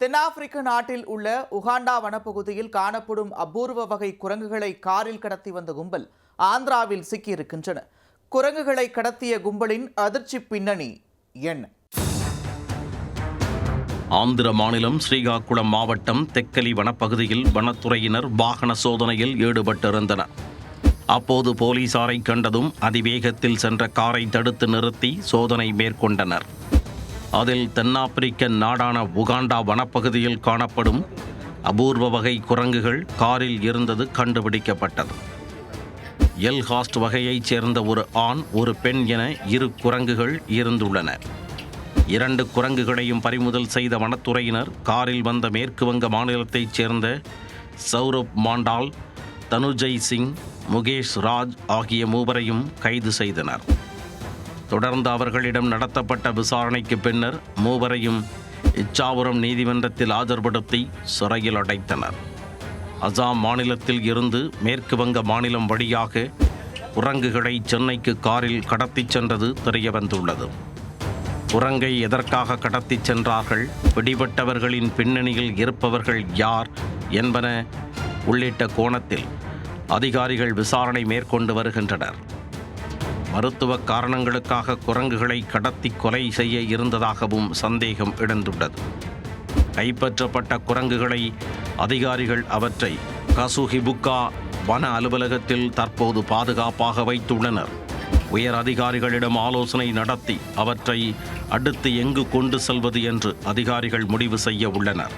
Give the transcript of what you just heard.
தென்னாப்பிரிக்க நாட்டில் உள்ள உகாண்டா வனப்பகுதியில் காணப்படும் அபூர்வ வகை குரங்குகளை காரில் கடத்தி வந்த கும்பல் ஆந்திராவில் சிக்கியிருக்கின்றன. குரங்குகளை கடத்திய கும்பலின் அதிர்ச்சி பின்னணி என்ன? ஆந்திர மாநிலம் ஸ்ரீகாக்குளம் மாவட்டம் தெக்கலி வனப்பகுதியில் வனத்துறையினர் வாகன சோதனையில் ஈடுபட்டிருந்தனர். அப்போது போலீசாரை கண்டதும் அதிவேகத்தில் சென்ற காரை தடுத்து நிறுத்தி சோதனை மேற்கொண்டனர். அதில் தென்னாப்பிரிக்க நாடான உகாண்டா வனப்பகுதியில் காணப்படும் அபூர்வ வகை குரங்குகள் காரில் இருந்தது கண்டுபிடிக்கப்பட்டது. எல்ஹாஸ்ட் வகையைச் சேர்ந்த ஒரு ஆண் ஒரு பெண் என 2 குரங்குகள் இருந்துள்ளன. 2 குரங்குகளையும் பறிமுதல் செய்த வனத்துறையினர் காரில் வந்த மேற்கு வங்க மாநிலத்தைச் சேர்ந்த சௌரப் மாண்டால், தனுஜய் சிங், முகேஷ் ராஜ் ஆகிய மூவரையும் கைது செய்தனர். தொடர்ந்து அவர்களிடம் நடத்தப்பட்ட விசாரணைக்கு பின்னர் மூவரையும் இச்சாவரம் நீதிமன்றத்தில் ஆஜர்படுத்தி சிறையில் அடைத்தனர். அசாம் மாநிலத்தில் இருந்து மேற்கு வங்க மாநிலம் வழியாக குரங்குகளை சென்னைக்கு காரில் கடத்திச் சென்றது தெரியவந்துள்ளது. குரங்கை எதற்காக கடத்திச் சென்றார்கள், பிடிபட்டவர்களின் பின்னணியில் இருப்பவர்கள் யார் என்பன உள்ளிட்ட கோணத்தில் அதிகாரிகள் விசாரணை மேற்கொண்டு வருகின்றனர். மருத்துவ காரணங்களுக்காக குரங்குகளை கடத்தி கொலை செய்ய இருந்ததாகவும் சந்தேகம் எழுந்துள்ளது. கைப்பற்றப்பட்ட குரங்குகளை அதிகாரிகள் அவற்றை கசுஹிபுக்கா வன அலுவலகத்தில் தற்போது பாதுகாப்பாக வைத்துள்ளனர். உயர் அதிகாரிகளிடம் ஆலோசனை நடத்தி அவற்றை அடுத்து எங்கு கொண்டு செல்வது என்று அதிகாரிகள் முடிவு செய்ய உள்ளனர்.